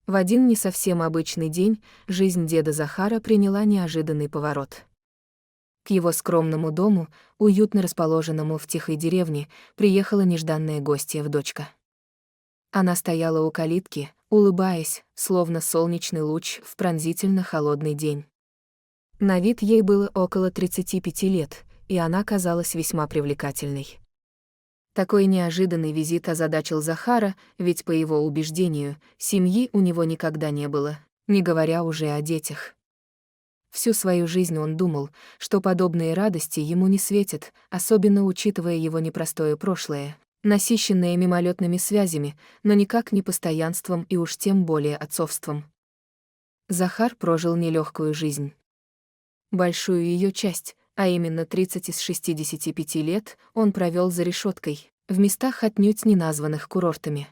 В один не совсем обычный день жизнь деда Захара приняла неожиданный поворот. К его скромному дому, уютно расположенному в тихой деревне, приехала нежданная гостья в дочка. Она стояла у калитки, улыбаясь, словно солнечный луч в пронзительно холодный день. На вид ей было около 35 лет, и она казалась весьма привлекательной. Такой неожиданный визит озадачил Захара, ведь, по его убеждению, семьи у него никогда не было, не говоря уже о детях. Всю свою жизнь он думал, что подобные радости ему не светят, особенно учитывая его непростое прошлое, насыщенное мимолетными связями, но никак не постоянством и уж тем более отцовством. Захар прожил нелегкую жизнь. Большую ее часть, а именно 30 из 65 лет, он провел за решеткой, в местах отнюдь не названных курортами.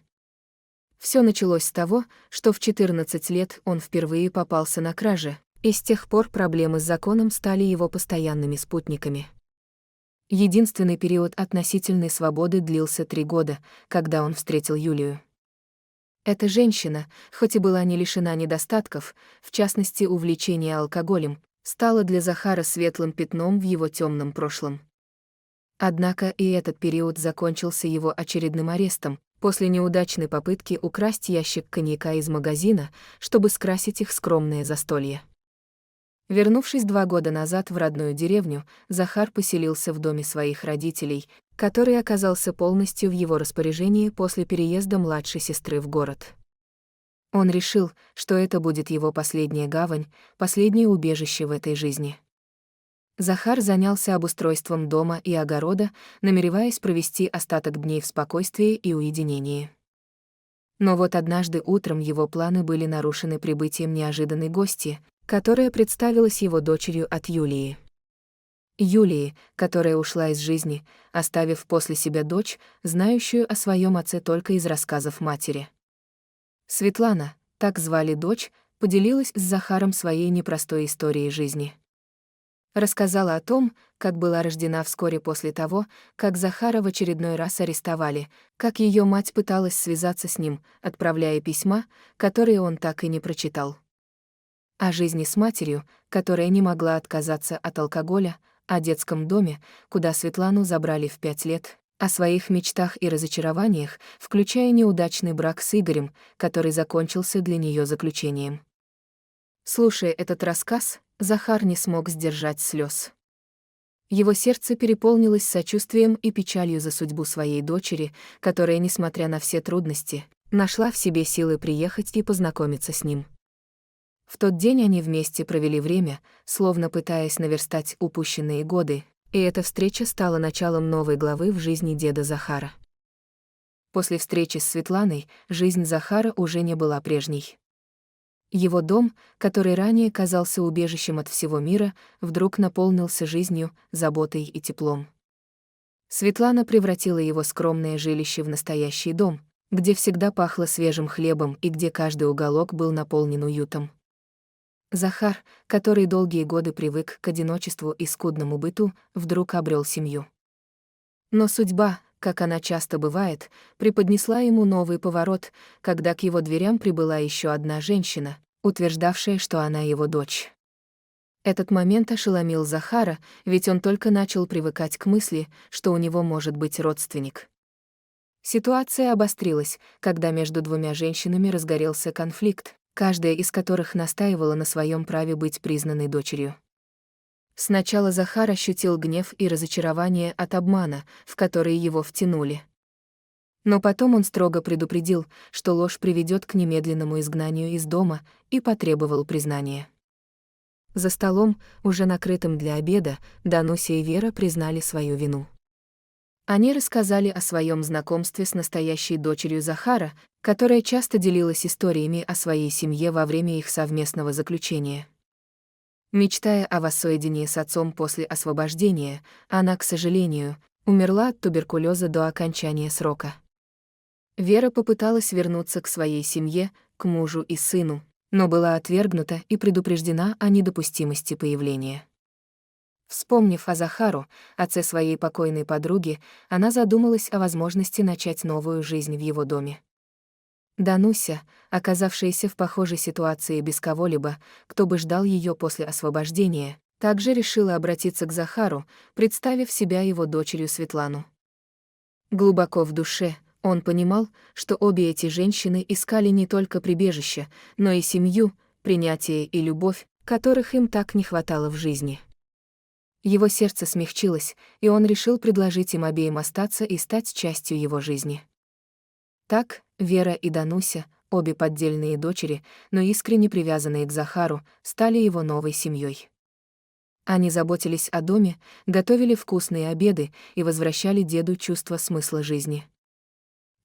Все началось с того, что в 14 лет он впервые попался на краже, и с тех пор проблемы с законом стали его постоянными спутниками. Единственный период относительной свободы длился 3 года, когда он встретил Юлию. Эта женщина, хоть и была не лишена недостатков, в частности увлечения алкоголем, стала для Захара светлым пятном в его темном прошлом. Однако и этот период закончился его очередным арестом, после неудачной попытки украсть ящик коньяка из магазина, чтобы скрасить их скромное застолье. Вернувшись 2 года назад в родную деревню, Захар поселился в доме своих родителей, который оказался полностью в его распоряжении после переезда младшей сестры в город. Он решил, что это будет его последняя гавань, последнее убежище в этой жизни. Захар занялся обустройством дома и огорода, намереваясь провести остаток дней в спокойствии и уединении. Но вот однажды утром его планы были нарушены прибытием неожиданной гости, которая представилась его дочерью от Юлии. Юлии, которая ушла из жизни, оставив после себя дочь, знающую о своем отце только из рассказов матери. Светлана, так звали дочь, поделилась с Захаром своей непростой историей жизни. Рассказала о том, как была рождена вскоре после того, как Захара в очередной раз арестовали, как ее мать пыталась связаться с ним, отправляя письма, которые он так и не прочитал. О жизни с матерью, которая не могла отказаться от алкоголя, о детском доме, куда Светлану забрали в 5 лет, о своих мечтах и разочарованиях, включая неудачный брак с Игорем, который закончился для нее заключением. Слушая этот рассказ, Захар не смог сдержать слез. Его сердце переполнилось сочувствием и печалью за судьбу своей дочери, которая, несмотря на все трудности, нашла в себе силы приехать и познакомиться с ним. В тот день они вместе провели время, словно пытаясь наверстать упущенные годы, и эта встреча стала началом новой главы в жизни деда Захара. После встречи с Светланой жизнь Захара уже не была прежней. Его дом, который ранее казался убежищем от всего мира, вдруг наполнился жизнью, заботой и теплом. Светлана превратила его скромное жилище в настоящий дом, где всегда пахло свежим хлебом и где каждый уголок был наполнен уютом. Захар, который долгие годы привык к одиночеству и скудному быту, вдруг обрел семью. Но судьба, как она часто бывает, преподнесла ему новый поворот, когда к его дверям прибыла еще одна женщина, утверждавшая, что она его дочь. Этот момент ошеломил Захара, ведь он только начал привыкать к мысли, что у него может быть родственник. Ситуация обострилась, когда между двумя женщинами разгорелся конфликт, каждая из которых настаивала на своем праве быть признанной дочерью. Сначала Захар ощутил гнев и разочарование от обмана, в который его втянули. Но потом он строго предупредил, что ложь приведет к немедленному изгнанию из дома, и потребовал признания. За столом, уже накрытым для обеда, Дануся и Вера признали свою вину. Они рассказали о своем знакомстве с настоящей дочерью Захара, которая часто делилась историями о своей семье во время их совместного заключения. Мечтая о воссоединении с отцом после освобождения, она, к сожалению, умерла от туберкулеза до окончания срока. Вера попыталась вернуться к своей семье, к мужу и сыну, но была отвергнута и предупреждена о недопустимости появления. Вспомнив о Захару, отце своей покойной подруги, она задумалась о возможности начать новую жизнь в его доме. Дануся, оказавшаяся в похожей ситуации без кого-либо, кто бы ждал ее после освобождения, также решила обратиться к Захару, представив себя его дочерью Светлану. Глубоко в душе он понимал, что обе эти женщины искали не только прибежище, но и семью, принятие и любовь, которых им так не хватало в жизни. Его сердце смягчилось, и он решил предложить им обеим остаться и стать частью его жизни. Так, Вера и Дануся, обе поддельные дочери, но искренне привязанные к Захару, стали его новой семьей. Они заботились о доме, готовили вкусные обеды и возвращали деду чувство смысла жизни.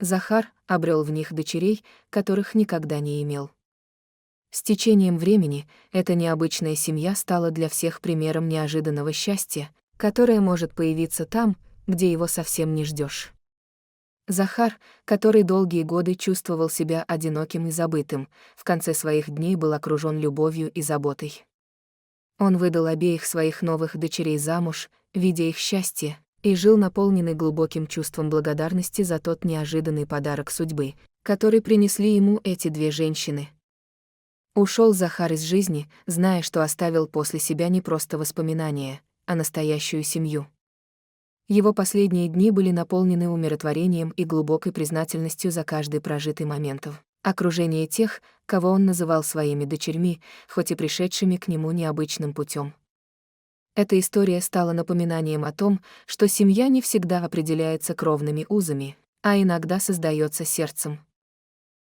Захар обрел в них дочерей, которых никогда не имел. С течением времени эта необычная семья стала для всех примером неожиданного счастья, которое может появиться там, где его совсем не ждешь. Захар, который долгие годы чувствовал себя одиноким и забытым, в конце своих дней был окружен любовью и заботой. Он выдал обеих своих новых дочерей замуж, видя их счастье, и жил наполненный глубоким чувством благодарности за тот неожиданный подарок судьбы, который принесли ему эти две женщины. Ушел Захар из жизни, зная, что оставил после себя не просто воспоминания, а настоящую семью. Его последние дни были наполнены умиротворением и глубокой признательностью за каждый прожитый момент. Окружение тех, кого он называл своими дочерьми, хоть и пришедшими к нему необычным путем. Эта история стала напоминанием о том, что семья не всегда определяется кровными узами, а иногда создается сердцем.